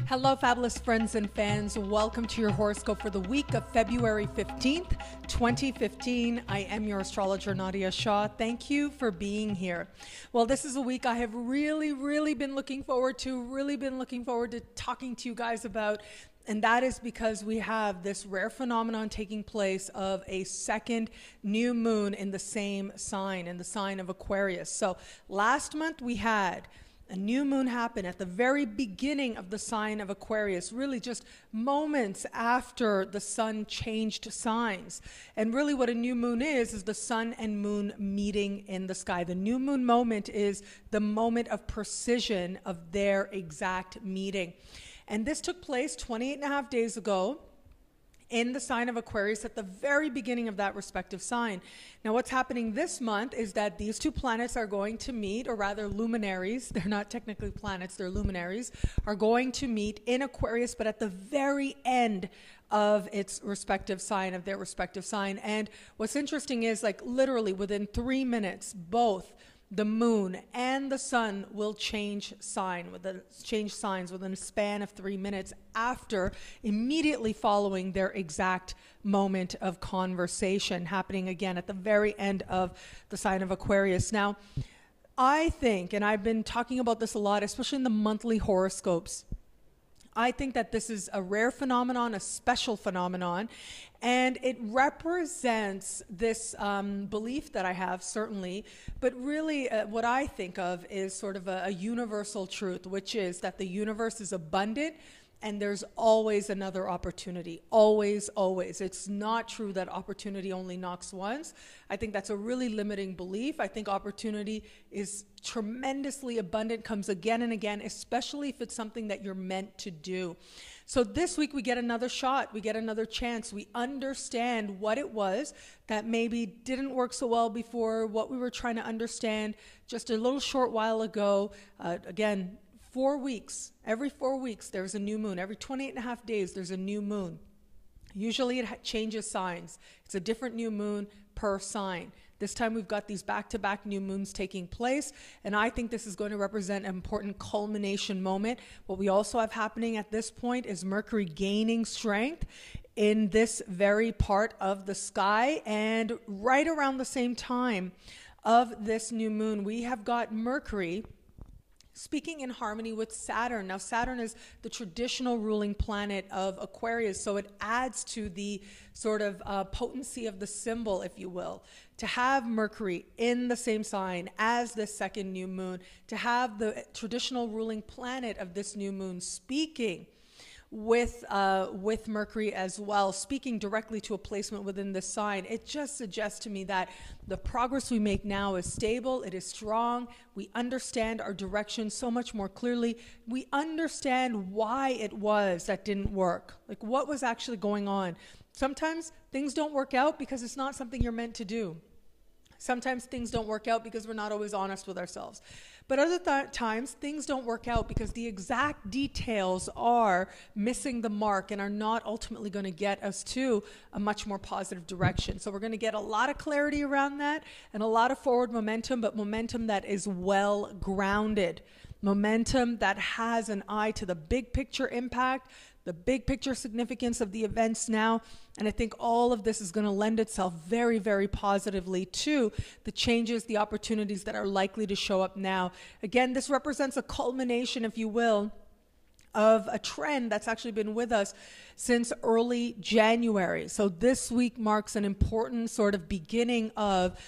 Hello, fabulous friends and fans. Welcome to your horoscope for the week of February 15th, 2015. I am your astrologer, Nadiya Shah. Thank you for being here. Well, this is a week I have really been looking forward to talking to you guys about. And that is because we have this rare phenomenon taking place of a second new moon in the same sign, in the sign of Aquarius. So last month we had a new moon happen at the very beginning of the sign of Aquarius, really just moments after the sun changed signs. And really what a new moon is the sun and moon meeting in the sky. The new moon moment is the moment of precision of their exact meeting. And this took place 28 and a half days ago in the sign of Aquarius at the very beginning of that respective sign. Now what's happening this month is that these two planets are going to meet, or rather luminaries, they're not technically planets, they're luminaries, are going to meet in Aquarius, but at the very end of its respective sign, of their respective sign. And what's interesting is, like, literally within 3 minutes, both the moon and the sun will change signs within a span of 3 minutes immediately following their exact moment of conversation, happening again at the very end of the sign of Aquarius. Now, I think, and I've been talking about this a lot, especially in the monthly horoscopes, I think that this is a rare phenomenon, a special phenomenon, and it represents this belief that I have, certainly, but really what I think of is sort of a universal truth, which is that the universe is abundant and there's always another opportunity. Always. It's not true that opportunity only knocks once. I think that's a really limiting belief. I think opportunity is tremendously abundant, comes again and again, especially if it's something that you're meant to do. So this week we get another shot, we get another chance. We understand what it was that maybe didn't work so well before, what we were trying to understand just a little short while ago. Again, 4 weeks, every 4 weeks there's a new moon. Every 28 and a half days there's a new moon. Usually it changes signs. It's a different new moon per sign. This time we've got these back-to-back new moons taking place, and I think this is going to represent an important culmination moment. What we also have happening at this point is Mercury gaining strength in this very part of the sky, and right around the same time of this new moon, we have got Mercury speaking in harmony with Saturn. Now, Saturn is the traditional ruling planet of Aquarius, so it adds to the sort of potency of the symbol, if you will. To have Mercury in the same sign as this second new moon, to have the traditional ruling planet of this new moon speaking with Mercury as well, speaking directly to a placement within this sign, it just suggests to me that the progress we make now is stable, it is strong, we understand our direction so much more clearly, we understand why it was that didn't work, like what was actually going on. Sometimes things don't work out because it's not something you're meant to do. Sometimes things don't work out because we're not always honest with ourselves. But other times, things don't work out because the exact details are missing the mark and are not ultimately going to get us to a much more positive direction. So we're going to get a lot of clarity around that and a lot of forward momentum, but momentum that is well grounded. Momentum that has an eye to the big picture impact, the big picture significance of the events now. And I think all of this is going to lend itself very positively to the changes, the opportunities that are likely to show up now. Again, this represents a culmination, if you will, of a trend that's actually been with us since early January. So this week marks an important sort of beginning of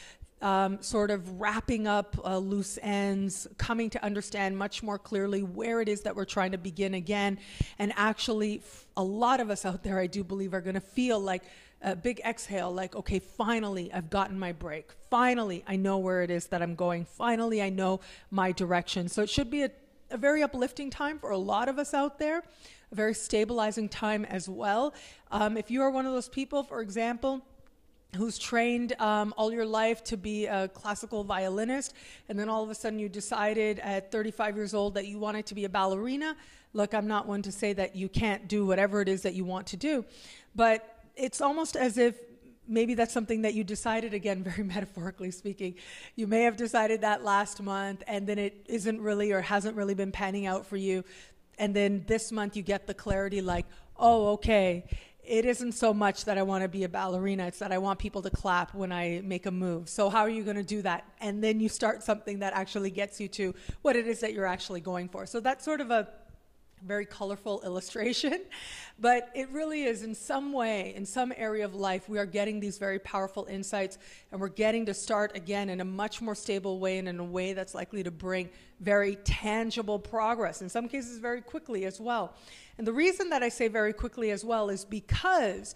sort of wrapping up loose ends, coming to understand much more clearly where it is that we're trying to begin again. And actually, a lot of us out there, I do believe, are going to feel like a big exhale, like, okay, finally, I've gotten my break. Finally, I know where it is that I'm going. Finally, I know my direction. So it should be a very uplifting time for a lot of us out there, a very stabilizing time as well. If you are one of those people, for example, who's trained all your life to be a classical violinist, and then all of a sudden you decided at 35 years old that you wanted to be a ballerina. Look, I'm not one to say that you can't do whatever it is that you want to do, but it's almost as if maybe that's something that you decided, again, very metaphorically speaking. You may have decided that last month, and then it isn't really or hasn't really been panning out for you. And then this month you get the clarity like, oh, okay, it isn't so much that I want to be a ballerina. It's that I want people to clap when I make a move. So how are you going to do that? And then you start something that actually gets you to what it is that you're actually going for. So that's sort of a very colorful illustration, but it really is in some way, in some area of life, we are getting these very powerful insights, and we're getting to start again in a much more stable way and in a way that's likely to bring very tangible progress, in some cases very quickly as well. And the reason that I say very quickly as well is because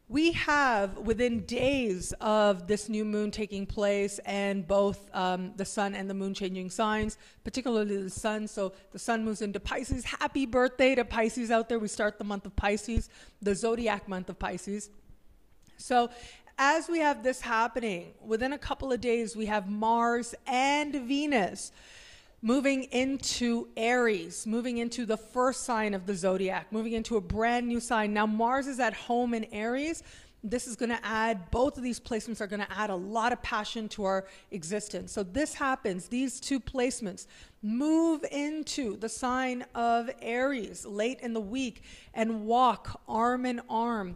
we have, within days of this new moon taking place and both the sun and the moon changing signs, particularly the sun. So the sun moves into Pisces. Happy birthday to Pisces out there. We start the month of Pisces, the zodiac month of Pisces. So as we have this happening, within a couple of days, we have Mars and Venus moving into Aries, moving into the first sign of the zodiac, moving into a brand new sign. Now, Mars is at home in Aries. This is going to add, both of these placements are going to add a lot of passion to our existence. So this happens, these two placements move into the sign of Aries late in the week and walk arm in arm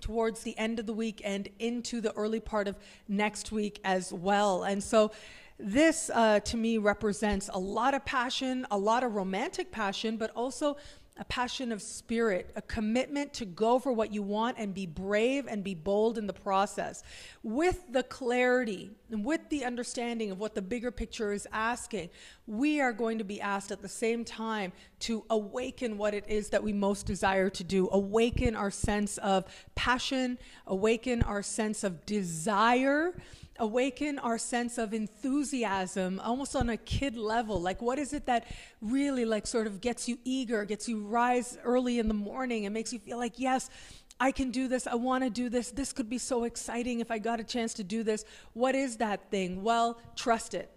towards the end of the week and into the early part of next week as well. And so this, to me, represents a lot of passion, a lot of romantic passion, but also a passion of spirit, a commitment to go for what you want and be brave and be bold in the process. With the clarity and with the understanding of what the bigger picture is asking, we are going to be asked at the same time to awaken what it is that we most desire to do, awaken our sense of passion, awaken our sense of desire, awaken our sense of enthusiasm, almost on a kid level. Like, what is it that really like sort of gets you eager, gets you rise early in the morning and makes you feel like, yes, I can do this. I want to do this. This could be so exciting if I got a chance to do this. What is that thing? Well, trust it.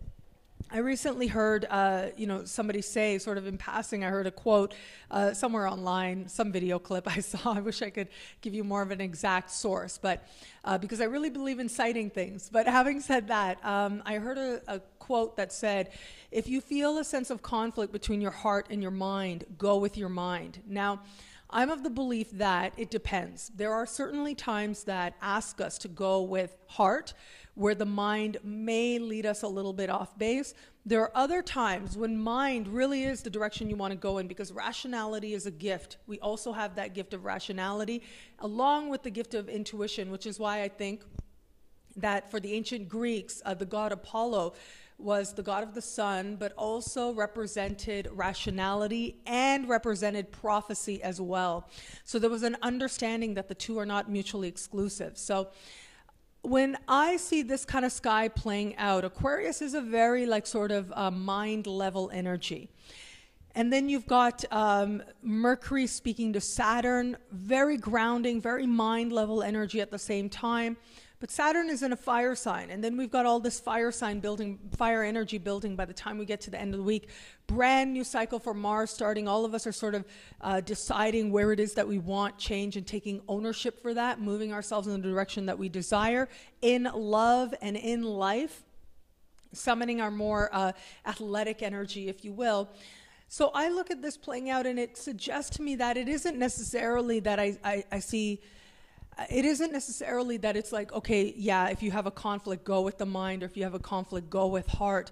I recently heard, somebody say, sort of in passing, I heard a quote somewhere online, some video clip I saw. I wish I could give you more of an exact source, but because I really believe in citing things. But having said that, I heard a quote that said, if you feel a sense of conflict between your heart and your mind, go with your mind. Now, I'm of the belief that it depends. There are certainly times that ask us to go with heart, where the mind may lead us a little bit off base. There are other times when mind really is the direction you want to go in, because rationality is a gift. We also have that gift of rationality, along with the gift of intuition, which is why I think that for the ancient Greeks, the god Apollo was the god of the sun, but also represented rationality and represented prophecy as well. So there was an understanding that the two are not mutually exclusive. So when I see this kind of sky playing out, Aquarius is a very like sort of mind level energy. And then you've got Mercury speaking to Saturn, very grounding, very mind level energy at the same time. But Saturn is in a fire sign, and then we've got all this fire sign building, fire energy building by the time we get to the end of the week. Brand new cycle for Mars starting. All of us are sort of deciding where it is that we want change and taking ownership for that, moving ourselves in the direction that we desire in love and in life, summoning our more athletic energy, if you will. So I look at this playing out, and it suggests to me that it isn't necessarily that I see... It isn't necessarily that it's like, okay, yeah, if you have a conflict, go with the mind, or if you have a conflict, go with heart.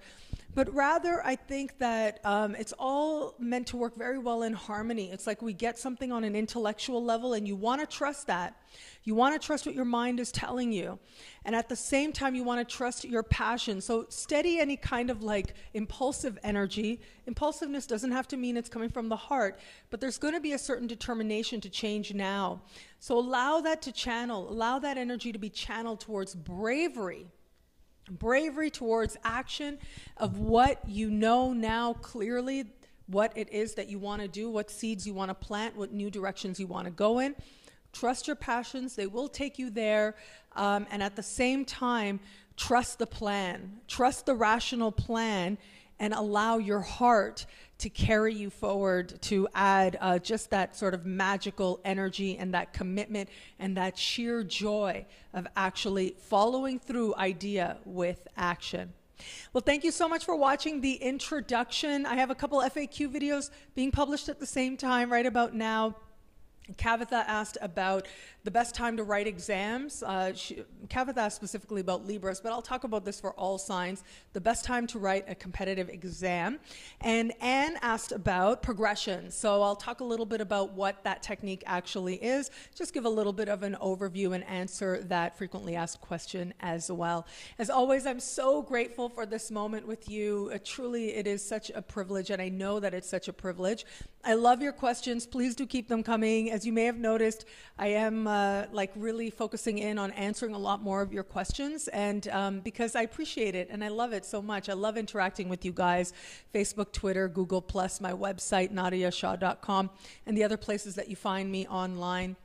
But rather, I think that it's all meant to work very well in harmony. It's like we get something on an intellectual level, and you want to trust that. You want to trust what your mind is telling you. And at the same time, you want to trust your passion. So steady any kind of like impulsive energy. Impulsiveness doesn't have to mean it's coming from the heart, but there's going to be a certain determination to change now. So allow that to channel, allow that energy to be channeled towards bravery. Bravery towards action of what you know now clearly, what it is that you want to do, what seeds you want to plant, what new directions you want to go in. Trust your passions. They will take you there. And at the same time, trust the plan. Trust the rational plan and allow your heart to carry you forward to add just that sort of magical energy and that commitment and that sheer joy of actually following through idea with action. Well, thank you so much for watching the introduction. I have a couple FAQ videos being published at the same time right about now. Kavitha asked about the best time to write exams. Kavitha asked specifically about Libras, but I'll talk about this for all signs. The best time to write a competitive exam. And Anne asked about progression. So I'll talk a little bit about what that technique actually is. Just give a little bit of an overview and answer that frequently asked question as well. As always, I'm so grateful for this moment with you. Truly, it is such a privilege, and I know that it's such a privilege. I love your questions. Please do keep them coming. As you may have noticed, I am really focusing in on answering a lot more of your questions, and because I appreciate it and I love it so much. I love interacting with you guys. Facebook, Twitter, Google+, my website, nadiyashah.com, and the other places that you find me online.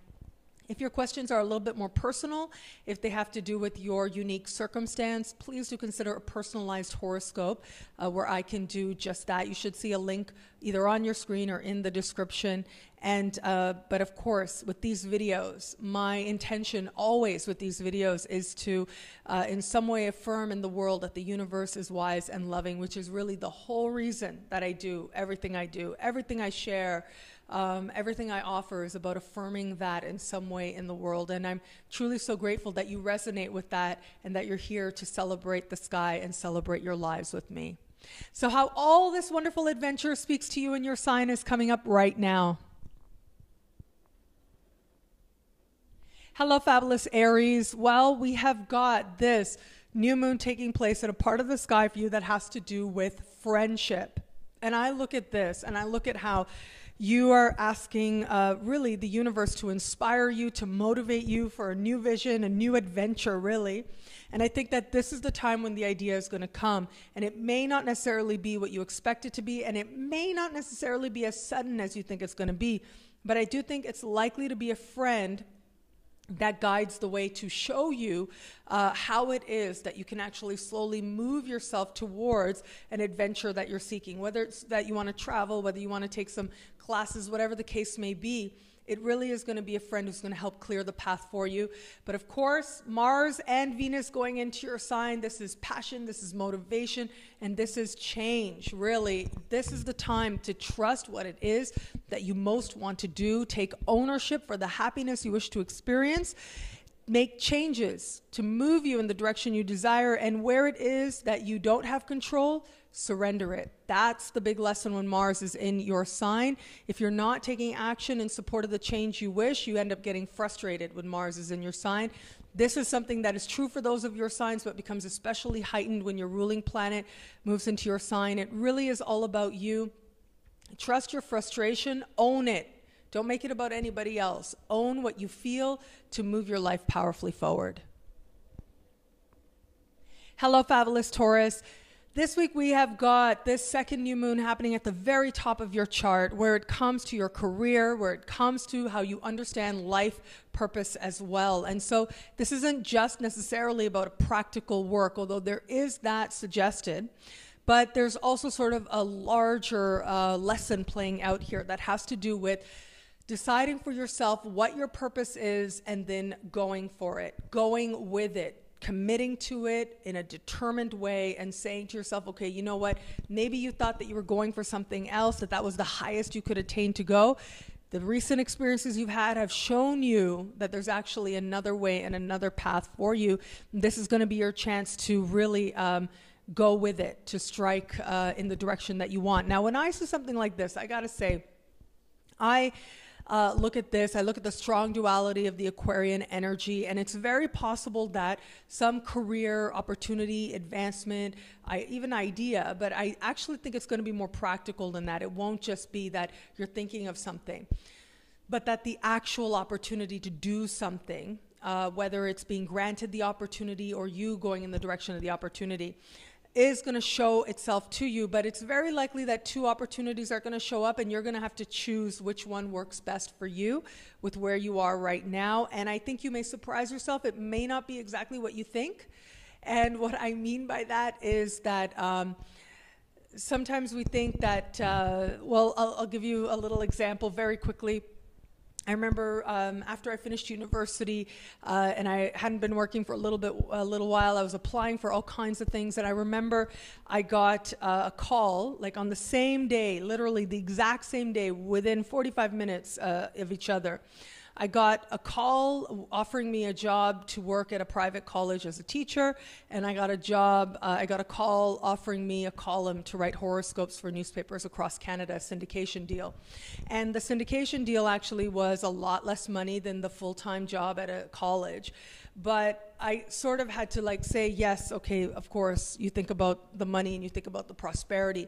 If your questions are a little bit more personal, if they have to do with your unique circumstance, please do consider a personalized horoscope where I can do just that. You should see a link either on your screen or in the description. And but of course, with these videos, my intention always with these videos is to in some way affirm in the world that the universe is wise and loving, which is really the whole reason that I do, everything I share. Everything I offer is about affirming that in some way in the world. And I'm truly so grateful that you resonate with that and that you're here to celebrate the sky and celebrate your lives with me. So how all this wonderful adventure speaks to you and your sign is coming up right now. Hello, fabulous Aries. Well, we have got this new moon taking place at a part of the sky for you that has to do with friendship. And I look at this and I look at how you are asking really the universe to inspire you, to motivate you for a new vision, a new adventure, really. And I think that this is the time when the idea is going to come. And it may not necessarily be what you expect it to be, and it may not necessarily be as sudden as you think it's going to be. But I do think it's likely to be a friend that guides the way to show you how it is that you can actually slowly move yourself towards an adventure that you're seeking, whether it's that you want to travel, whether you want to take some classes, whatever the case may be. It really is going to be a friend who's going to help clear the path for you. But of course, Mars and Venus going into your sign, this is passion, this is motivation, and this is change. Really, this is the time to trust what it is that you most want to do. Take ownership for the happiness you wish to experience. Make changes to move you in the direction you desire, and where it is that you don't have control, surrender it. That's the big lesson when Mars is in your sign. If you're not taking action in support of the change you wish, you end up getting frustrated when Mars is in your sign. This is something that is true for those of your signs, but becomes especially heightened when your ruling planet moves into your sign. It really is all about you. Trust your frustration, own it. Don't make it about anybody else. Own what you feel to move your life powerfully forward. Hello, fabulous Taurus. This week we have got this second new moon happening at the very top of your chart, where it comes to your career, where it comes to how you understand life purpose as well. And so this isn't just necessarily about a practical work, although there is that suggested. But there's also sort of a larger lesson playing out here that has to do with deciding for yourself what your purpose is and then going for it, going with it. Committing to it in a determined way and saying to yourself, okay, you know what, maybe you thought that you were going for something else, that was the highest you could attain to go. The recent experiences you've had have shown you that there's actually another way and another path for you. This is going to be your chance to really go with it, to strike in the direction that you want. Now, when I see something like this, I got to say, I look at this, I look at the strong duality of the Aquarian energy, and it's very possible that some career opportunity, advancement, even idea, but I actually think it's going to be more practical than that. It won't just be that you're thinking of something, but that the actual opportunity to do something, whether it's being granted the opportunity or you going in the direction of the opportunity, is going to show itself to you. But it's very likely that two opportunities are going to show up and you're going to have to choose which one works best for you with where you are right now. And I think you may surprise yourself. It may not be exactly what you think. And what I mean by that is that sometimes we think that, well, I'll give you a little example very quickly. I remember after I finished university and I hadn't been working for a little while, I was applying for all kinds of things. And I remember I got a call like on the same day, literally the exact same day, within 45 minutes of each other. I got a call offering me a job to work at a private college as a teacher, and I got a call offering me a column to write horoscopes for newspapers across Canada, a syndication deal. And the syndication deal actually was a lot less money than the full-time job at a college. But I sort of had to like say, yes, okay, of course, you think about the money and you think about the prosperity.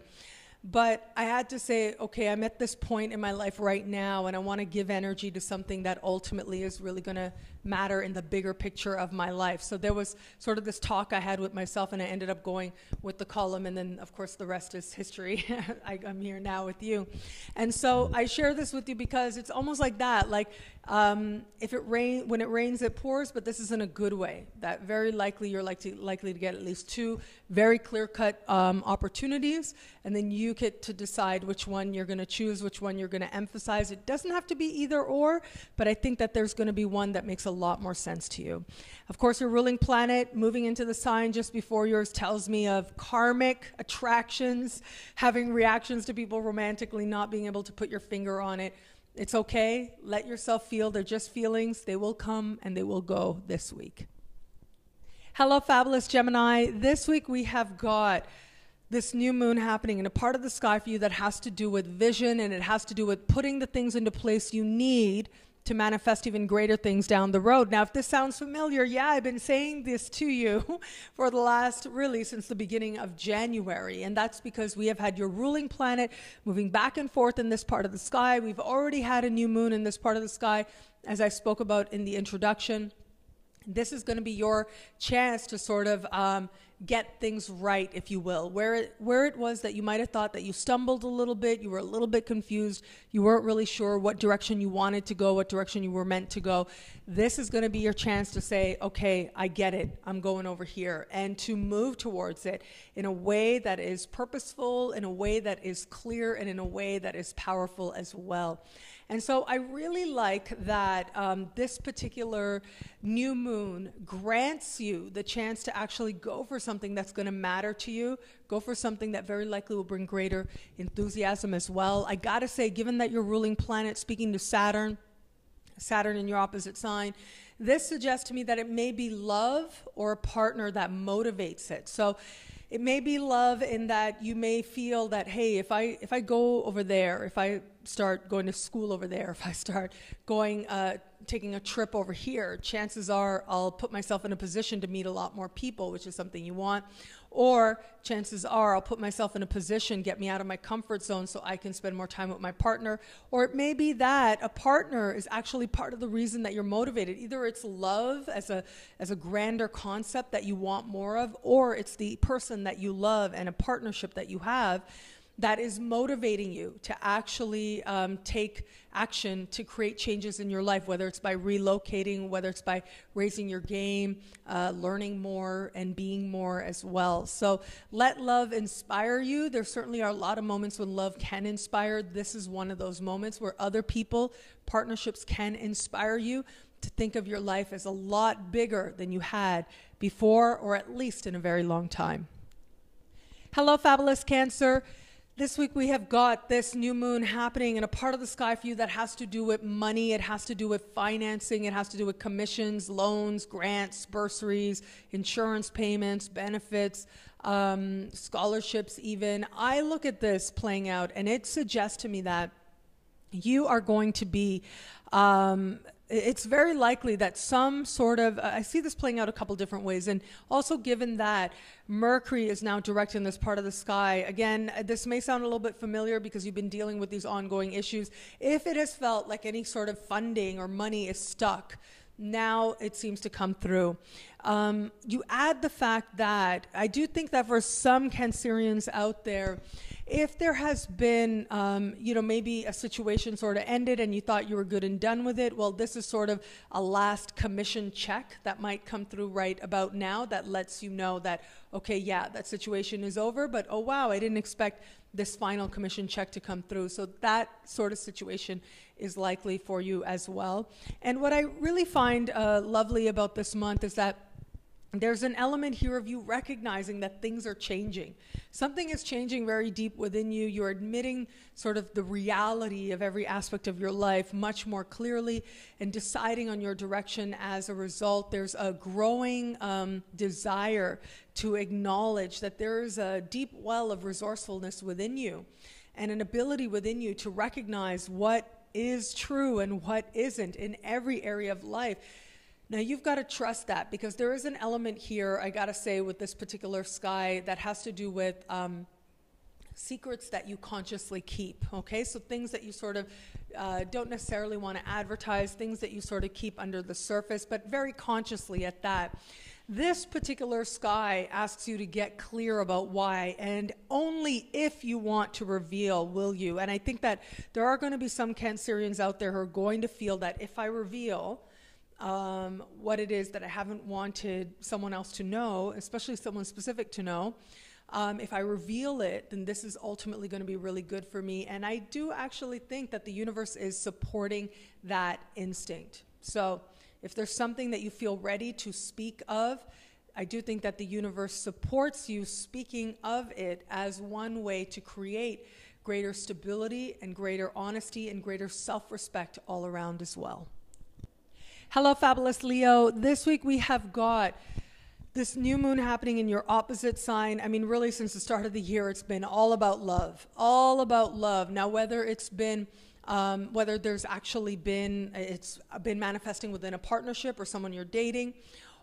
But I had to say, okay, I'm at this point in my life right now, and I want to give energy to something that ultimately is really going to matter in the bigger picture of my life. So there was sort of this talk I had with myself, and I ended up going with the column, and then, of course, the rest is history. I'm here now with you. And so I share this with you because it's almost like that, like when it rains, it pours, but this is in a good way. That very likely you're likely to get at least two very clear-cut opportunities, and then you get to decide which one you're going to choose, which one you're going to emphasize. It doesn't have to be either or, but I think that there's going to be one that makes a lot more sense to you. Of course, your ruling planet moving into the sign just before yours tells me of karmic attractions, having reactions to people romantically, not being able to put your finger on it. It's okay. Let yourself feel. They're just feelings. They will come and they will go this week. Hello, fabulous Gemini. This week we have got this new moon happening in a part of the sky for you that has to do with vision, and it has to do with putting the things into place you need to manifest even greater things down the road. Now, if this sounds familiar, yeah, I've been saying this to you for the last, really, since the beginning of January. And that's because we have had your ruling planet moving back and forth in this part of the sky. We've already had a new moon in this part of the sky, as I spoke about in the introduction. This is going to be your chance to sort of get things right, if you will. Where it was that you might have thought that you stumbled a little bit, you were a little bit confused, you weren't really sure what direction you wanted to go, what direction you were meant to go. This is going to be your chance to say, okay, I get it, I'm going over here, and to move towards it in a way that is purposeful, in a way that is clear, and in a way that is powerful as well. And so I really like that this particular new moon grants you the chance to actually go for something that's going to matter to you, go for something that very likely will bring greater enthusiasm as well. I got to say, given that your ruling planet, speaking to Saturn in your opposite sign, this suggests to me that it may be love or a partner that motivates it. So it may be love in that you may feel that, hey, if I go over there, if I start going to school over there, if I start going, taking a trip over here, chances are I'll put myself in a position to meet a lot more people, which is something you want. Or chances are I'll put myself in a position, get me out of my comfort zone so I can spend more time with my partner. Or it may be that a partner is actually part of the reason that you're motivated. Either it's love as a grander concept that you want more of, or it's the person that you love and a partnership that you have that is motivating you to actually take action to create changes in your life, whether it's by relocating, whether it's by raising your game, learning more, and being more as well. So let love inspire you. There certainly are a lot of moments when love can inspire. This is one of those moments where other people, partnerships can inspire you to think of your life as a lot bigger than you had before, or at least in a very long time. Hello, fabulous Cancer. This week we have got this new moon happening in a part of the sky for you that has to do with money. It has to do with financing. It has to do with commissions, loans, grants, bursaries, insurance payments, benefits, scholarships even. I look at this playing out and it suggests to me that you are going to be it's very likely that some sort of, I see this playing out a couple different ways. And also given that Mercury is now direct in this part of the sky, again, this may sound a little bit familiar because you've been dealing with these ongoing issues. If it has felt like any sort of funding or money is stuck, now it seems to come through. You add the fact that I do think that for some Cancerians out there, If there has been, maybe a situation sort of ended and you thought you were good and done with it, well, this is sort of a last commission check that might come through right about now that lets you know that, okay, yeah, that situation is over, but oh wow, I didn't expect this final commission check to come through. So that sort of situation is likely for you as well. And what I really find lovely about this month is that there's an element here of you recognizing that things are changing. Something is changing very deep within you. You're admitting sort of the reality of every aspect of your life much more clearly and deciding on your direction as a result. There's a growing desire to acknowledge that there is a deep well of resourcefulness within you and an ability within you to recognize what is true and what isn't in every area of life. Now, you've got to trust that, because there is an element here, I got to say, with this particular sky that has to do with secrets that you consciously keep, okay? So things that you sort of don't necessarily want to advertise, things that you sort of keep under the surface, but very consciously at that. This particular sky asks you to get clear about why, and only if you want to reveal will you. And I think that there are going to be some Cancerians out there who are going to feel that if I reveal what it is that I haven't wanted someone else to know, especially someone specific to know, if I reveal it, then this is ultimately going to be really good for me. And I do actually think that the universe is supporting that instinct. So if there's something that you feel ready to speak of, I do think that the universe supports you speaking of it as one way to create greater stability and greater honesty and greater self-respect all around as well. Hello, fabulous Leo. This week we have got this new moon happening in your opposite sign. I mean, really, since the start of the year, it's been all about love, all about love. Now, whether it's been, whether there's actually been, it's been manifesting within a partnership or someone you're dating,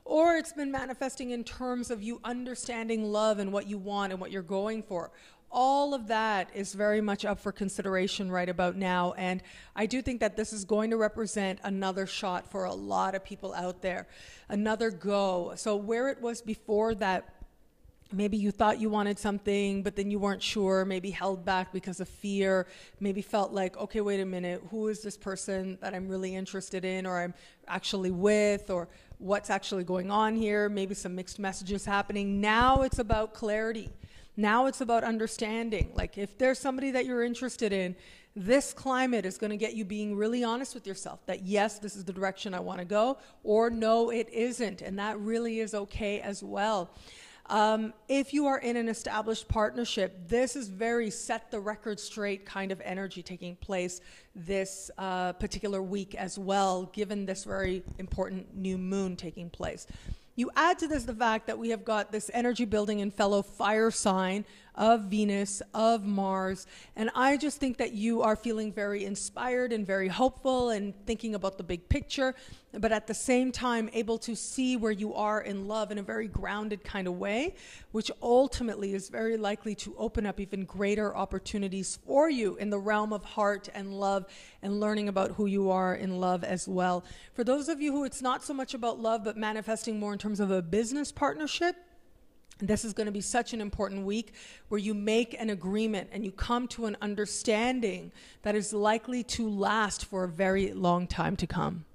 or it's been manifesting in terms of you understanding love and what you want and what you're going for. All of that is very much up for consideration right about now. And I do think that this is going to represent another shot for a lot of people out there, another go. So where it was before that, maybe you thought you wanted something, but then you weren't sure, maybe held back because of fear, maybe felt like, okay, wait a minute, who is this person that I'm really interested in or I'm actually with, or what's actually going on here? Maybe some mixed messages happening. Now it's about clarity. Now it's about understanding. Like, if there's somebody that you're interested in, this climate is going to get you being really honest with yourself that yes, this is the direction I want to go, or no, it isn't. And that really is okay as well. If you are in an established partnership, this is very set the record straight kind of energy taking place this particular week as well, given this very important new moon taking place. You add to this the fact that we have got this energy building in fellow fire sign of Venus, of Mars, and I just think that you are feeling very inspired and very hopeful and thinking about the big picture, but at the same time able to see where you are in love in a very grounded kind of way, which ultimately is very likely to open up even greater opportunities for you in the realm of heart and love and learning about who you are in love as well. For those of you who it's not so much about love but manifesting more in terms of a business partnership, this is going to be such an important week where you make an agreement and you come to an understanding that is likely to last for a very long time to come.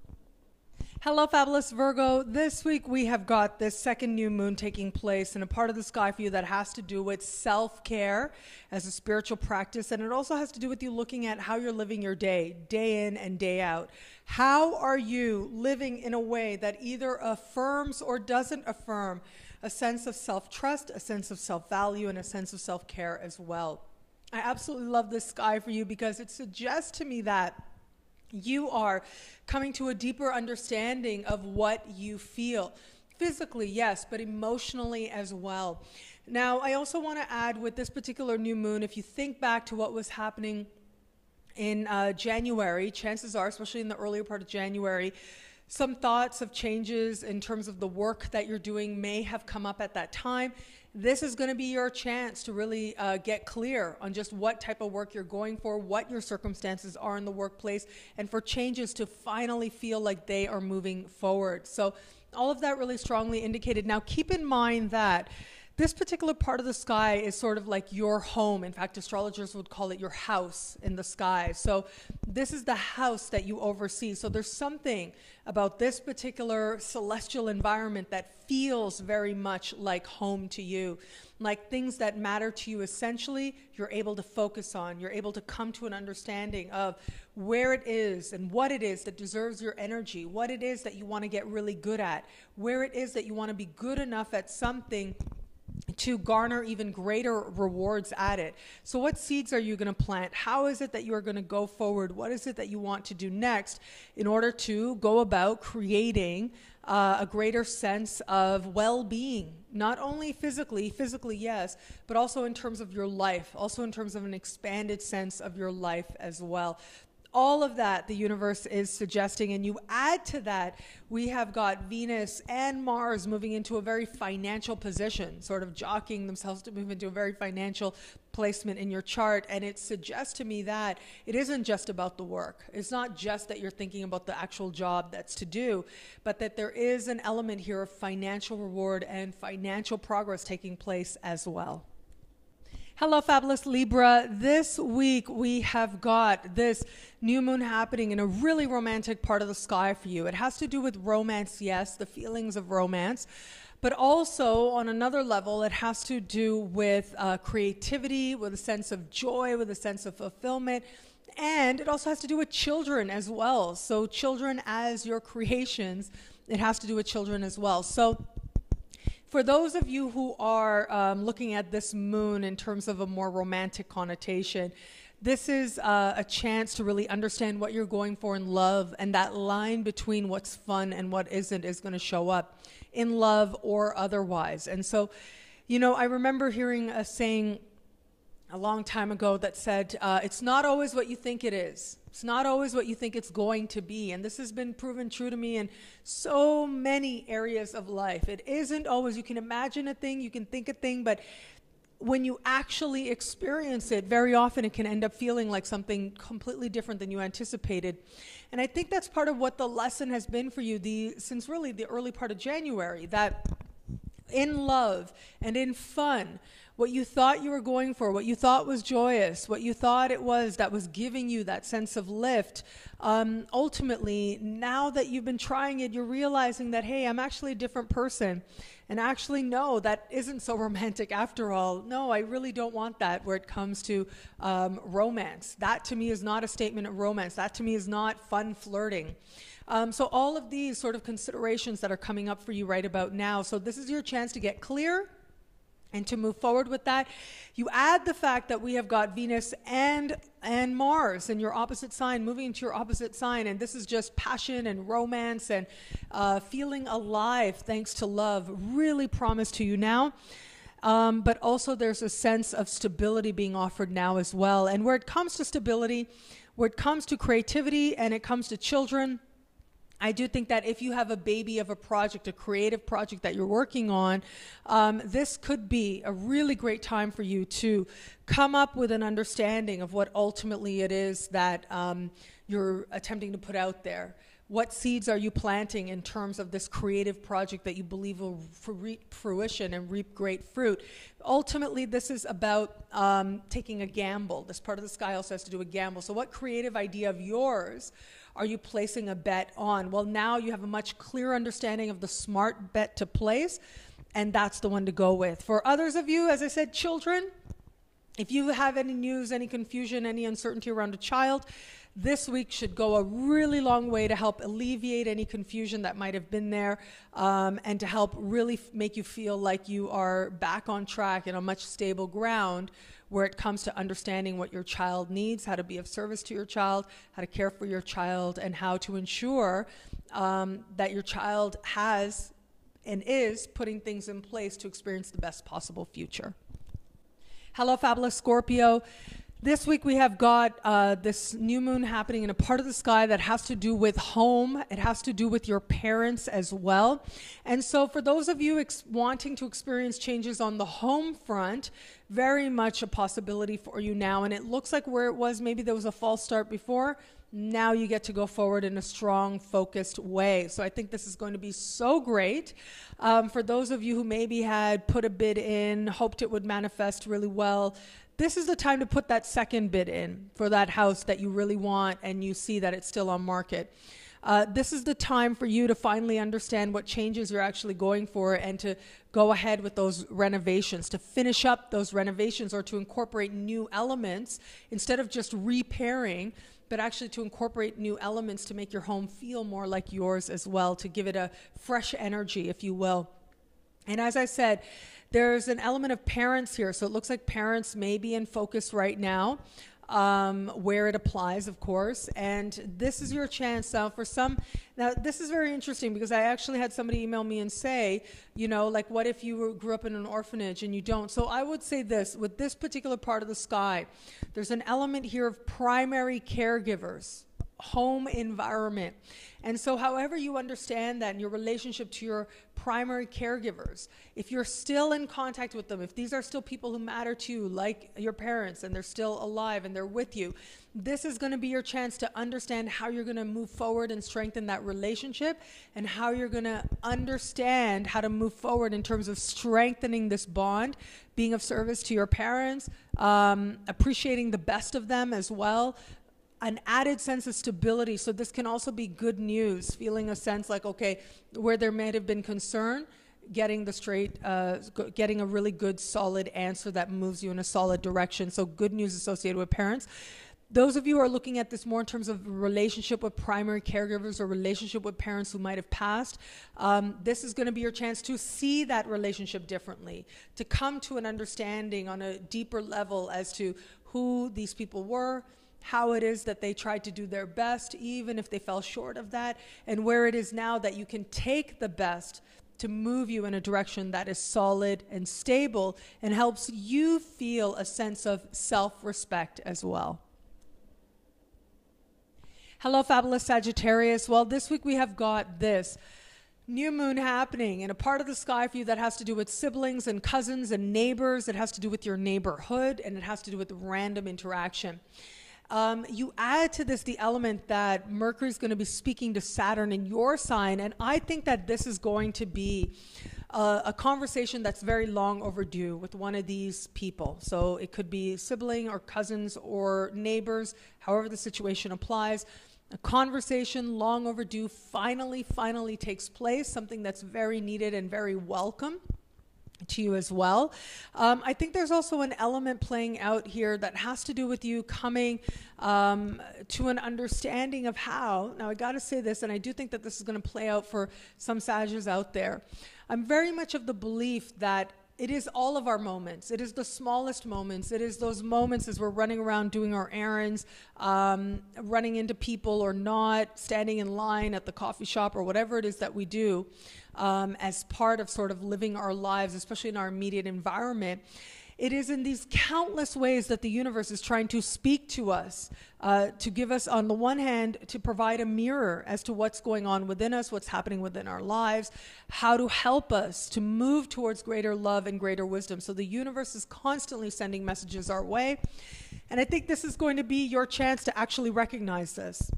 Hello, fabulous Virgo. This week we have got this second new moon taking place in a part of the sky for you that has to do with self-care as a spiritual practice, and it also has to do with you looking at how you're living your day in and day out. How are you living in a way that either affirms or doesn't affirm a sense of self-trust, a sense of self-value, and a sense of self-care as well? I absolutely love this sky for you because it suggests to me that you are coming to a deeper understanding of what you feel. Physically, yes, but emotionally as well. Now, I also want to add with this particular new moon, if you think back to what was happening in January, chances are, especially in the earlier part of January, some thoughts of changes in terms of the work that you're doing may have come up at that time. This is going to be your chance to really get clear on just what type of work you're going for, what your circumstances are in the workplace, and for changes to finally feel like they are moving forward. So all of that really strongly indicated. Now, keep in mind that This particular part of the sky is sort of like your home. In fact, astrologers would call it your house in the sky. So this is the house that you oversee. So there's something about this particular celestial environment that feels very much like home to you. Like things that matter to you essentially, you're able to focus on. You're able to come to an understanding of where it is and what it is that deserves your energy, what it is that you want to get really good at, where it is that you want to be good enough at something to garner even greater rewards at it. So what seeds are you going to plant? How is it that you are going to go forward? What is it that you want to do next in order to go about creating a greater sense of well-being, not only physically, yes, but also in terms of your life, also in terms of an expanded sense of your life as well. All of that the universe is suggesting, and you add to that, we have got Venus and Mars moving into a very financial position, sort of jockeying themselves to move into a very financial placement in your chart. And it suggests to me that it isn't just about the work. It's not just that you're thinking about the actual job that's to do, but that there is an element here of financial reward and financial progress taking place as well. Hello, fabulous Libra. This week we have got this new moon happening in a really romantic part of the sky for you. It has to do with romance, yes, the feelings of romance, but also on another level, it has to do with creativity, with a sense of joy, with a sense of fulfillment. And it also has to do with children as well. So children as your creations, it has to do with children as well. So for those of you who are looking at this moon in terms of a more romantic connotation, this is a chance to really understand what you're going for in love, and that line between what's fun and what isn't is going to show up in love or otherwise. And so, you know, I remember hearing a saying a long time ago that said, it's not always what you think it is. It's not always what you think it's going to be. And this has been proven true to me in so many areas of life. It isn't always, you can imagine a thing, you can think a thing, but when you actually experience it, very often it can end up feeling like something completely different than you anticipated. And I think that's part of what the lesson has been for you since really the early part of January, that in love and in fun, what you thought you were going for, what you thought was joyous, what you thought it was that was giving you that sense of lift, ultimately, now that you've been trying it, you're realizing that, hey, I'm actually a different person. And actually, no, that isn't so romantic after all. No, I really don't want that where it comes to romance. That to me is not a statement of romance. That to me is not fun flirting. So all of these sort of considerations that are coming up for you right about now. So this is your chance to get clear and to move forward with that. You add the fact that we have got Venus and Mars in your opposite sign, moving into your opposite sign, and this is just passion and romance and feeling alive thanks to love, really promised to you now. But also there's a sense of stability being offered now as well. And where it comes to stability, where it comes to creativity and it comes to children, I do think that if you have a baby of a project, a creative project that you're working on, this could be a really great time for you to come up with an understanding of what ultimately it is that you're attempting to put out there. What seeds are you planting in terms of this creative project that you believe will reap fruition and reap great fruit? Ultimately, this is about taking a gamble. This part of the sky also has to do with gamble. So what creative idea of yours are you placing a bet on? Well, now you have a much clearer understanding of the smart bet to place, and that's the one to go with. For others of you, as I said, children, if you have any news, any confusion, any uncertainty around a child, this week should go a really long way to help alleviate any confusion that might have been there, and to help really make you feel like you are back on track and on much stable ground where it comes to understanding what your child needs, how to be of service to your child, how to care for your child, and how to ensure that your child has and is putting things in place to experience the best possible future. Hello, fabulous Scorpio. This week we have got this new moon happening in a part of the sky that has to do with home. It has to do with your parents as well. And so for those of you wanting to experience changes on the home front, very much a possibility for you now. And it looks like where it was, maybe there was a false start before. Now you get to go forward in a strong, focused way. So I think this is going to be so great. For those of you who maybe had put a bid in, hoped it would manifest really well, this is the time to put that second bid in for that house that you really want and you see that it's still on market. This is the time for you to finally understand what changes you're actually going for and to go ahead with those renovations, to finish up those renovations or to incorporate new elements instead of just repairing, but actually to incorporate new elements to make your home feel more like yours as well, to give it a fresh energy, if you will. And as I said, there's an element of parents here. So it looks like parents may be in focus right now, where it applies, of course. And this is your chance now for some. Now, this is very interesting because I actually had somebody email me and say, you know, like, what if you grew up in an orphanage and you don't? So I would say this, with this particular part of the sky, there's an element here of primary caregivers, home environment. And so however you understand that in your relationship to your primary caregivers, if you're still in contact with them, if these are still people who matter to you, like your parents, and they're still alive and they're with you, this is going to be your chance to understand how you're going to move forward and strengthen that relationship and how you're going to understand how to move forward in terms of strengthening this bond, being of service to your parents, appreciating the best of them as well, an added sense of stability. So this can also be good news, feeling a sense like, okay, where there may have been concern, getting a really good, solid answer that moves you in a solid direction. So good news associated with parents. Those of you who are looking at this more in terms of relationship with primary caregivers or relationship with parents who might have passed, this is going to be your chance to see that relationship differently, to come to an understanding on a deeper level as to who these people were, how it is that they tried to do their best, even if they fell short of that, and where it is now that you can take the best to move you in a direction that is solid and stable and helps you feel a sense of self-respect as well. Hello, fabulous Sagittarius. Well, this week we have got this new moon happening in a part of the sky for you that has to do with siblings and cousins and neighbors. It has to do with your neighborhood, and it has to do with random interaction. You add to this the element that Mercury is going to be speaking to Saturn in your sign, and I think that this is going to be a conversation that's very long overdue with one of these people. So it could be sibling or cousins or neighbors, however the situation applies. A conversation long overdue finally takes place, something that's very needed and very welcome to you as well. I think there's also an element playing out here that has to do with you coming to an understanding of how, now I got to say this, and I do think that this is going to play out for some Sagittarius out there. I'm very much of the belief that it is all of our moments. It is the smallest moments. It is those moments as we're running around doing our errands, running into people or not, standing in line at the coffee shop or whatever it is that we do as part of sort of living our lives, especially in our immediate environment. It is in these countless ways that the universe is trying to speak to us, to give us, on the one hand, to provide a mirror as to what's going on within us, what's happening within our lives, how to help us to move towards greater love and greater wisdom. So the universe is constantly sending messages our way. And I think this is going to be your chance to actually recognize this.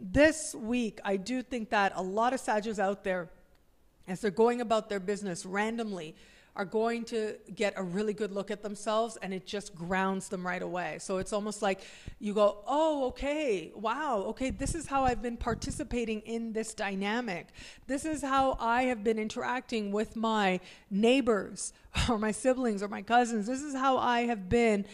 This week, I do think that a lot of Sagittarius out there, as they're going about their business randomly, are going to get a really good look at themselves, and it just grounds them right away. So it's almost like you go, oh, okay, wow, okay, this is how I've been participating in this dynamic. This is how I have been interacting with my neighbors or my siblings or my cousins. This is how I have been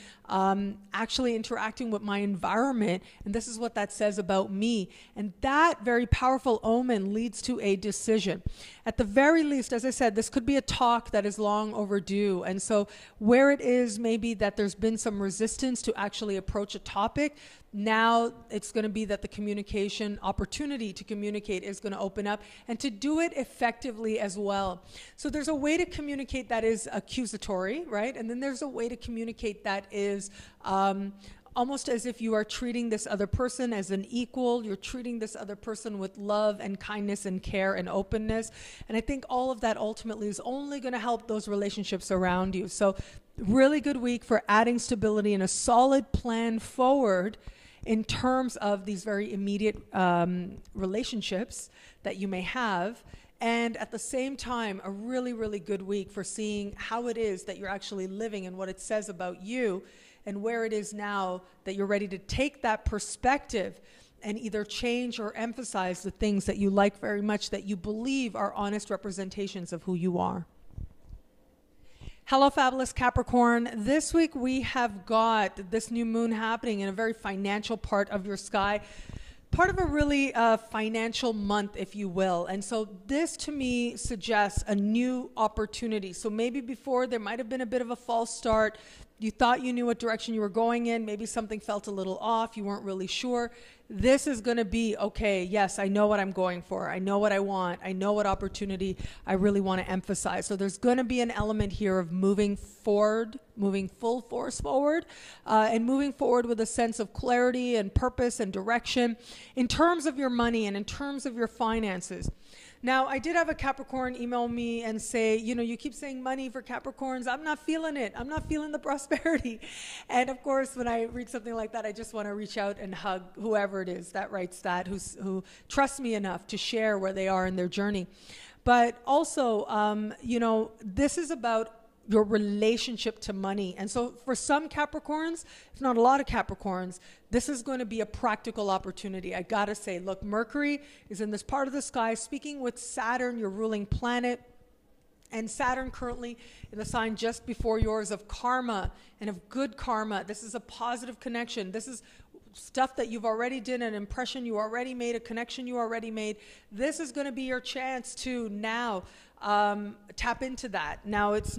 actually interacting with my environment, and this is what that says about me. And that very powerful omen leads to a decision. At the very least, as I said, this could be a talk that is long overdue. And so where it is maybe that there's been some resistance to actually approach a topic, now it's going to be that the communication opportunity to communicate is going to open up, and to do it effectively as well. So there's a way to communicate that is accusatory, right? And then there's a way to communicate that is almost as if you are treating this other person as an equal. You're treating this other person with love and kindness and care and openness. And I think all of that ultimately is only going to help those relationships around you. So really good week for adding stability and a solid plan forward in terms of these very immediate relationships that you may have. And at the same time, a really, really good week for seeing how it is that you're actually living and what it says about you, and where it is now that you're ready to take that perspective and either change or emphasize the things that you like very much, that you believe are honest representations of who you are. Hello, fabulous Capricorn. This week we have got this new moon happening in a very financial part of your sky. Part of a really financial month, if you will. And so this to me suggests a new opportunity. So maybe before there might have been a bit of a false start. You thought you knew what direction you were going in. Maybe something felt a little off. You weren't really sure. This is going to be, okay, yes, I know what I'm going for. I know what I want. I know what opportunity I really want to emphasize. So there's going to be an element here of moving forward, moving full force forward, and moving forward with a sense of clarity and purpose and direction in terms of your money and in terms of your finances. Now, I did have a Capricorn email me and say, you know, you keep saying money for Capricorns. I'm not feeling it. I'm not feeling the prosperity. And of course, when I read something like that, I just want to reach out and hug whoever it is that writes that, who trusts me enough to share where they are in their journey. But also, you know, this is about your relationship to money. And so for some Capricorns, if not a lot of Capricorns, this is going to be a practical opportunity. I gotta say, look, Mercury is in this part of the sky speaking with Saturn, your ruling planet. And Saturn currently in the sign just before yours of karma and of good karma. This is a positive connection. This is stuff that you've already did, an impression you already made, a connection you already made. This is going to be your chance to now tap into that. Now it's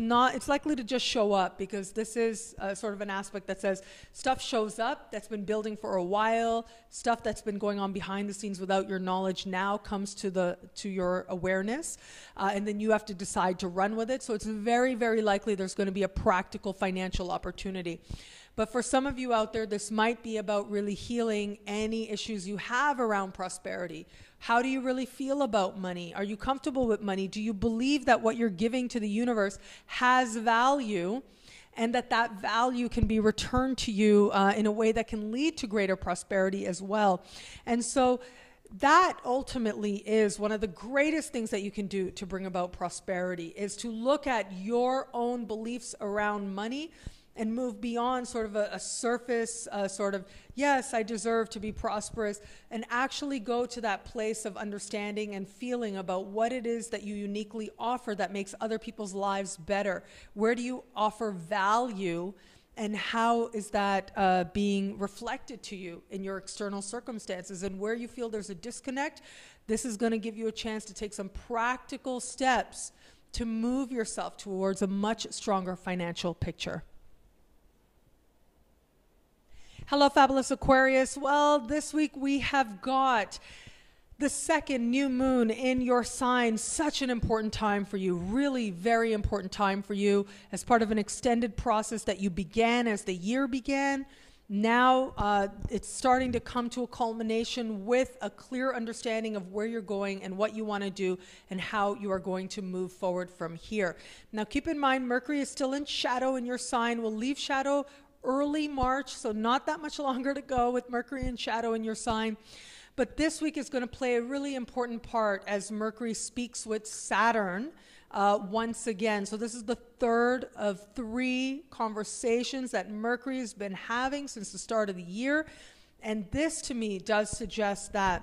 likely to just show up, because this is sort of an aspect that says stuff shows up that's been building for a while, stuff that's been going on behind the scenes without your knowledge now comes to your awareness, and then you have to decide to run with it. So it's very, very likely there's going to be a practical financial opportunity. But for some of you out there, this might be about really healing any issues you have around prosperity. How do you really feel about money? Are you comfortable with money? Do you believe that what you're giving to the universe has value, and that value can be returned to you in a way that can lead to greater prosperity as well? And so that ultimately is one of the greatest things that you can do to bring about prosperity, is to look at your own beliefs around money and move beyond sort of a surface sort of, yes, I deserve to be prosperous, and actually go to that place of understanding and feeling about what it is that you uniquely offer that makes other people's lives better. Where do you offer value, and how is that being reflected to you in your external circumstances? And where you feel there's a disconnect, this is going to give you a chance to take some practical steps to move yourself towards a much stronger financial picture. Hello, fabulous Aquarius. Well, this week we have got the second new moon in your sign. Such an important time for you, really very important time for you, as part of an extended process that you began as the year began. Now it's starting to come to a culmination with a clear understanding of where you're going and what you want to do and how you are going to move forward from here. Now keep in mind, Mercury is still in shadow in your sign. We'll leave shadow early March, so not that much longer to go with Mercury in shadow in your sign. But this week is going to play a really important part as Mercury speaks with Saturn once again. So this is the third of 3 conversations that Mercury has been having since the start of the year. And this to me does suggest that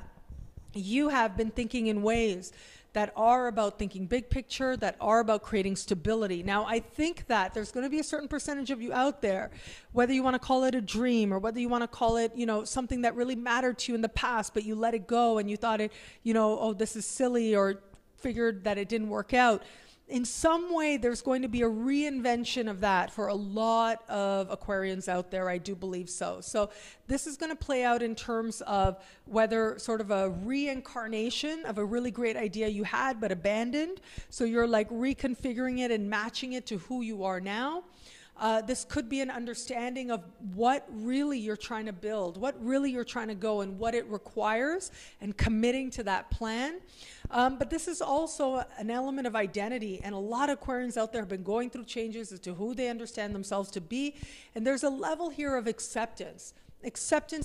you have been thinking in ways that are about thinking big picture, that are about creating stability. Now, I think that there's going to be a certain percentage of you out there, whether you want to call it a dream or whether you want to call it, you know, something that really mattered to you in the past, but you let it go and you thought it, you know, oh, this is silly, or figured that it didn't work out. In some way, there's going to be a reinvention of that for a lot of Aquarians out there. I do believe so. So this is going to play out in terms of whether sort of a reincarnation of a really great idea you had but abandoned. So you're like reconfiguring it and matching it to who you are now. This could be an understanding of what really you're trying to build, what really you're trying to go, and what it requires, and committing to that plan. But this is also an element of identity, and a lot of Aquarians out there have been going through changes as to who they understand themselves to be, and there's a level here of acceptance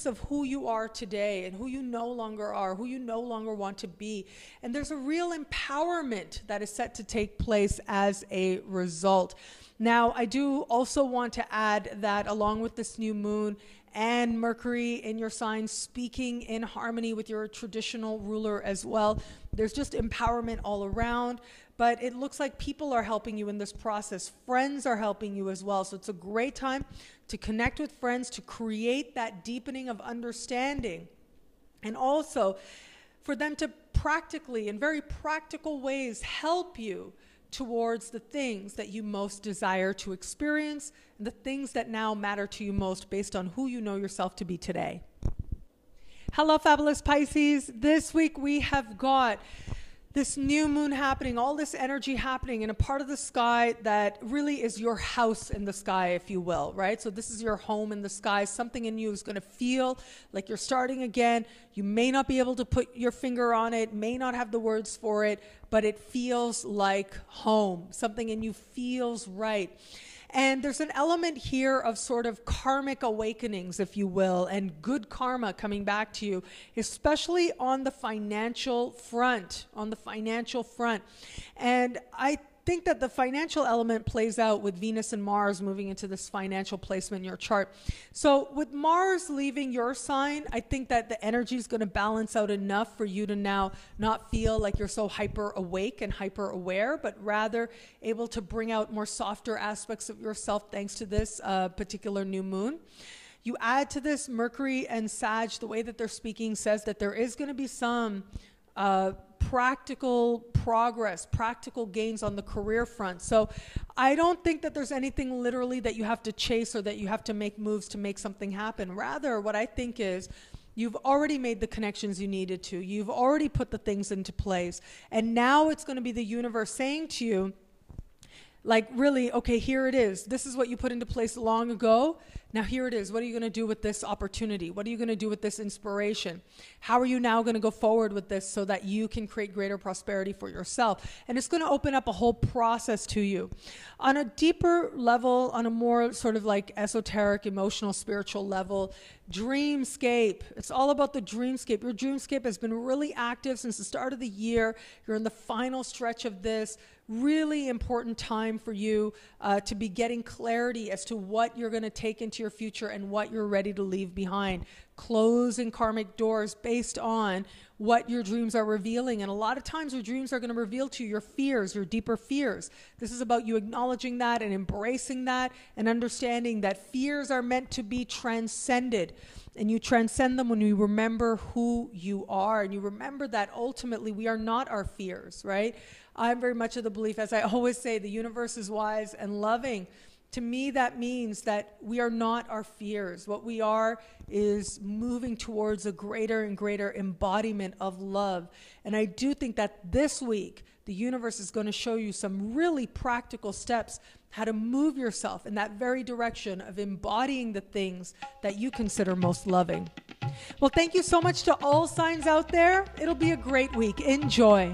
of who you are today and who you no longer are, who you no longer want to be. And there's a real empowerment that is set to take place as a result. Now, I do also want to add that along with this new moon and Mercury in your sign speaking in harmony with your traditional ruler as well, there's just empowerment all around. But it looks like people are helping you in this process. Friends are helping you as well. So it's a great time to connect with friends, to create that deepening of understanding. And also for them to practically, in very practical ways, help you towards the things that you most desire to experience and the things that now matter to you most based on who you know yourself to be today. Hello, fabulous Pisces. This week we have got this new moon happening, all this energy happening in a part of the sky that really is your house in the sky, if you will, right? So this is your home in the sky. Something in you is going to feel like you're starting again. You may not be able to put your finger on it, may not have the words for it, but it feels like home. Something in you feels right. And there's an element here of sort of karmic awakenings, if you will, and good karma coming back to you, especially on the financial front, And I think that the financial element plays out with Venus and Mars moving into this financial placement in your chart. So with Mars leaving your sign, I think that the energy is going to balance out enough for you to now not feel like you're so hyper awake and hyper aware, but rather able to bring out more softer aspects of yourself thanks to this particular new moon. You add to this Mercury and Sag, the way that they're speaking says that there is going to be some practical progress, practical gains on the career front. So I don't think that there's anything literally that you have to chase or that you have to make moves to make something happen. Rather, what I think is you've already made the connections you needed to. You've already put the things into place. And now it's going to be the universe saying to you, like, really, okay, here it is. This is what you put into place long ago. Now here it is. What are you going to do with this opportunity? What are you going to do with this inspiration? How are you now going to go forward with this so that you can create greater prosperity for yourself? And it's going to open up a whole process to you. On a deeper level, on a more sort of like esoteric, emotional, spiritual level, dreamscape. It's all about the dreamscape. Your dreamscape has been really active since the start of the year. You're in the final stretch of this. Really important time for you to be getting clarity as to what you're going to take into your future and what you're ready to leave behind. Closing karmic doors based on what your dreams are revealing. And a lot of times your dreams are going to reveal to you your fears, your deeper fears. This is about you acknowledging that and embracing that and understanding that fears are meant to be transcended. And you transcend them when you remember who you are. And you remember that ultimately we are not our fears, right? I'm very much of the belief, as I always say, the universe is wise and loving. To me, that means that we are not our fears. What we are is moving towards a greater and greater embodiment of love. And I do think that this week, the universe is going to show you some really practical steps how to move yourself in that very direction of embodying the things that you consider most loving. Well, thank you so much to all signs out there. It'll be a great week. Enjoy.